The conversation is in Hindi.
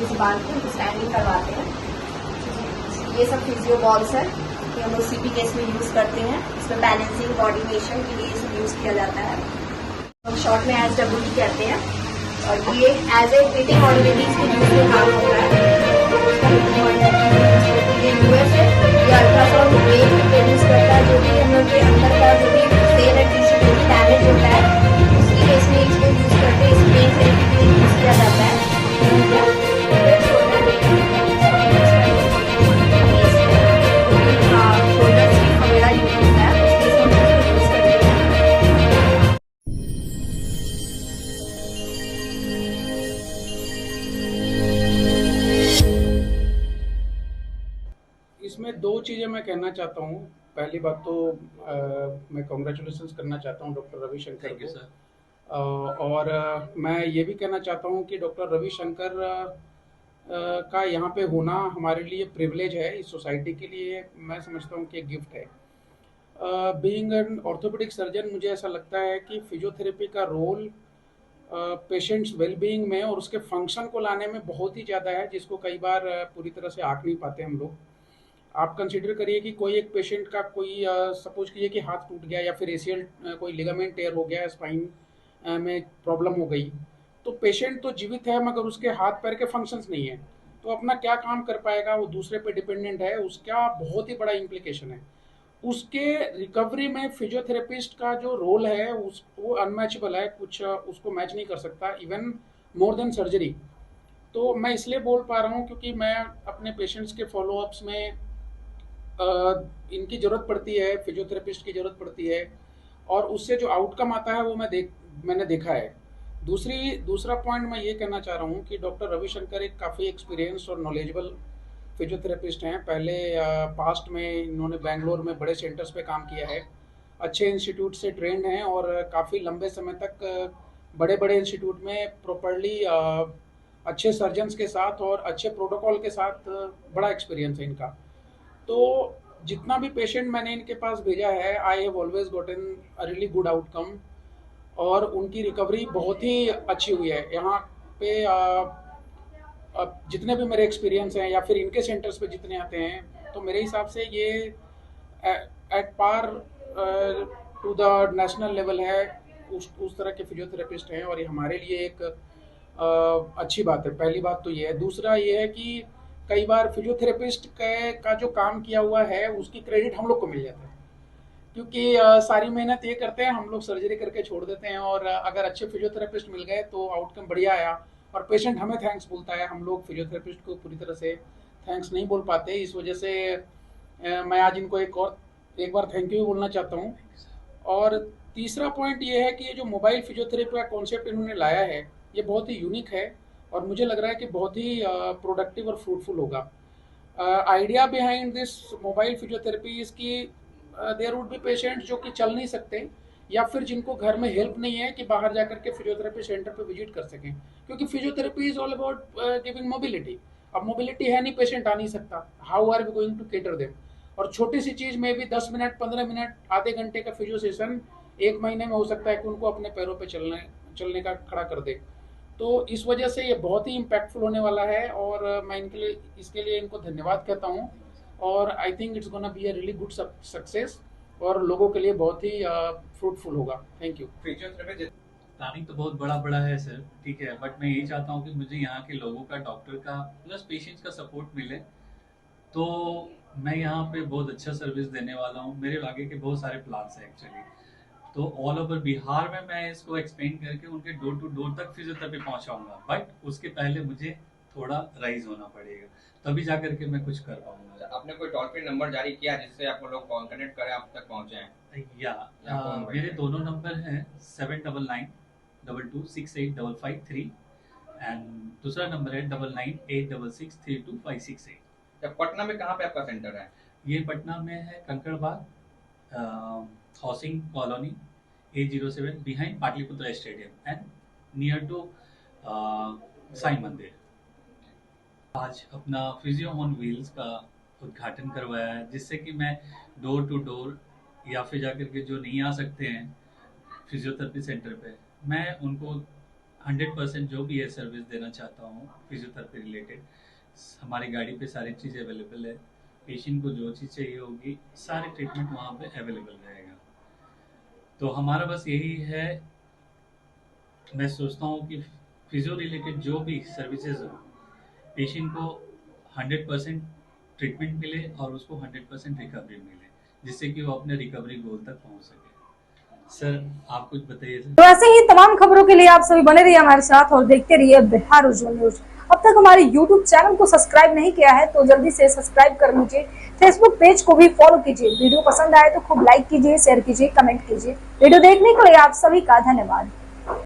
रस्सी से बांध के स्टैंडिंग करवाते हैं। ये सब फिजियो बॉल्स है, ये हम लोग सीपी केस में यूज करते हैं। इसमें बैलेंसिंग बॉडी मोशन के लिए ये सब यूज किया जाता है, हम शॉर्ट में SWD कहते हैं। और ये एज ए हिटिंग ऑर्डिनेटरीज के यूज में काम होता है। ये यूएस है, ये अल्ट्रासाउंड वेव प्रोड्यूस करता है, जो कि हम लोग के अंदर का जो भी सेल एंड टिश्यू जो भी डैमेज होता है उसकी केस में इसको यूज करते हैं। इस पेन थेरेपी के लिए यूज किया जाता है। शोल्डर स्टिफ वगैरह यूज होता है, उसके लिए हम लोग यूज करते हैं। इसमें दो चीज़ें मैं कहना चाहता हूँ। पहली बात तो मैं कॉन्ग्रेचुलेशंस करना चाहता हूँ डॉक्टर रविशंकर को सर। और मैं ये भी कहना चाहता हूँ कि डॉक्टर रविशंकर का यहाँ पे होना हमारे लिए प्रिविलेज है। इस सोसाइटी के लिए मैं समझता हूँ कि एक गिफ्ट है। बीइंग एन ऑर्थोपेडिक सर्जन, मुझे ऐसा लगता है कि फिजियोथेरेपी का रोल पेशेंट्स वेलबींग में और उसके फंक्शन को लाने में बहुत ही ज़्यादा है, जिसको कई बार पूरी तरह से आंक नहीं पाते हम लोग। आप कंसीडर करिए कि कोई एक पेशेंट का कोई सपोज कीजिए कि हाथ टूट गया या फिर एसीएल कोई लिगामेंट टेयर हो गया, स्पाइन में प्रॉब्लम हो गई, तो पेशेंट तो जीवित है मगर उसके हाथ पैर के फंक्शंस नहीं है, तो अपना क्या काम कर पाएगा, वो दूसरे पे डिपेंडेंट है। उसका बहुत ही बड़ा इम्प्लीकेशन है। उसके रिकवरी में फिजियोथेरेपिस्ट का जो रोल है वो अनमैचेबल है, कुछ उसको मैच नहीं कर सकता, इवन मोर देन सर्जरी। तो मैं इसलिए बोल पा रहा हूँ क्योंकि मैं अपने पेशेंट्स के फॉलोअप्स में इनकी ज़रूरत पड़ती है, फिजियोथेरेपिस्ट की ज़रूरत पड़ती है, और उससे जो आउटकम आता है वो मैंने देखा है। दूसरा पॉइंट मैं ये कहना चाह रहा हूँ कि डॉक्टर रविशंकर एक काफ़ी एक्सपीरियंस और नॉलेजेबल फिजियोथेरेपिस्ट हैं। पहले पास्ट में इन्होंने बैंगलोर में बड़े सेंटर्स पे काम किया है, अच्छे इंस्टीट्यूट से ट्रेंड हैं और काफ़ी लंबे समय तक बड़े बड़े इंस्टीट्यूट में प्रॉपरली अच्छे सर्जन्स के साथ और अच्छे प्रोटोकॉल के साथ बड़ा एक्सपीरियंस है इनका। तो जितना भी पेशेंट मैंने इनके पास भेजा है, I have always Gotan a really good outcome, और उनकी रिकवरी बहुत ही अच्छी हुई है। यहाँ पे जितने भी मेरे एक्सपीरियंस हैं या फिर इनके सेंटर्स पे जितने आते हैं, तो मेरे हिसाब से ये at par to the national level है, उस तरह के फिजियोथेरेपिस्ट हैं, और ये हमारे लिए एक अच्छी बात है। पहली बात तो ये है। दूसरा ये है कि कई बार फिजियोथेरेपिस्ट का जो काम किया हुआ है उसकी क्रेडिट हम लोग को मिल जाता है, क्योंकि सारी मेहनत ये करते हैं, हम लोग सर्जरी करके छोड़ देते हैं, और अगर अच्छे फिजियोथेरेपिस्ट मिल गए तो आउटकम बढ़िया आया और पेशेंट हमें थैंक्स बोलता है। हम लोग फिजियोथेरेपिस्ट को पूरी तरह से थैंक्स नहीं बोल पाते, इस वजह से मैं आज इनको एक बार थैंक यू बोलना चाहता हूँ। और तीसरा पॉइंट ये है कि ये जो मोबाइल फिजियोथेरेपी का कॉन्सेप्ट इन्होंने लाया है, ये बहुत ही यूनिक है और मुझे लग रहा है कि बहुत ही प्रोडक्टिव और फ्रूटफुल होगा। Idea behind this mobile physiotherapy इसकी देयर वुड बी पेशेंट्स जो कि चल नहीं सकते, या फिर जिनको घर में हेल्प नहीं है कि बाहर जाकर के फिजियोथेरेपी सेंटर पे विजिट कर सकें, क्योंकि physiotherapy is all about giving mobility. अब मोबिलिटी है नहीं, पेशेंट आ नहीं सकता, how are we going to cater them. और छोटी सी चीज़ में भी 10 मिनट 15 मिनट आधे घंटे का फिजियो सेशन 1 महीने में हो सकता है कि उनको अपने पैरों पे चलने का खड़ा कर दे। तो इस वजह से ये बहुत ही इम्पैक्टफुल होने वाला है, और मैं इसके लिए इनको धन्यवाद कहता हूँ, और I think it's gonna be a really good success और लोगों के लिए बहुत ही फ्रूटफुल होगा। Thank you. प्लानिंग तो बहुत बड़ा है सर, ठीक है, बट मैं यही चाहता हूँ कि मुझे यहाँ के लोगों का, डॉक्टर का प्लस पेशेंट्स का सपोर्ट मिले, तो मैं यहाँ पे बहुत अच्छा सर्विस देने वाला हूँ। मेरे आगे के बहुत सारे प्लान्स हैं एक्चुअली, तो ऑल ओवर बिहार में मैं इसको एक्सपेंड करके उनके डोर टू डोर तक फिजियोथेरेपी पहुँचाऊंगा, बट उसके पहले मुझे थोड़ा राइज होना पड़ेगा, तभी जा करके मैं कुछ कर पाऊंगा। आपने कोई टोल फ्री नंबर जारी किया जिससे आपको लोग कनेक्ट करें, आप तक पहुँचे? मेरे दोनों नंबर हैं 7992268553 एंड दूसरा नंबर है 9986632568। पटना में कहाँ पे आपका सेंटर है? ये पटना में है Kankarbagh, housing colony A07 behind Pataliputra stadium and near to Sai Mandir. आज अपना फिजियो ऑन व्हील्स का उद्घाटन करवाया है, जिससे कि मैं डोर टू डोर या फिर जाकर के जो नहीं आ सकते हैं फिजियोथेरेपी सेंटर पे, मैं उनको 100% जो भी है सर्विस देना चाहता हूँ फिजियोथेरेपी रिलेटेड। हमारी गाड़ी पे सारी चीज़ अवेलेबल है। पेशेंट को जो चीज़ चाहिए होगी सारे ट्रीटमेंट वहाँ पे अवेलेबल रहेगा। तो हमारा बस यही है, मैं सोचता हूँ कि फिजियो रिलेटेड जो भी सर्विसेज हो, पेशेंट को 100% ट्रीटमेंट मिले और उसको 100% रिकवरी मिले, जिससे कि वो अपने रिकवरी गोल तक पहुँच सके। सर आप कुछ बताइए सर। तो ऐसे ही तमाम खबरों के लिए आप सभी बने रहिए हमारे साथ और देखते रहिए बिहार उज्जवल न्यूज। अब तक हमारे YouTube चैनल को सब्सक्राइब नहीं किया है तो जल्दी से सब्सक्राइब कर लीजिए। फेसबुक पेज को भी फॉलो कीजिए। वीडियो पसंद आए तो खूब लाइक कीजिए, शेयर कीजिए, कमेंट कीजिए। वीडियो देखने के लिए आप सभी का धन्यवाद।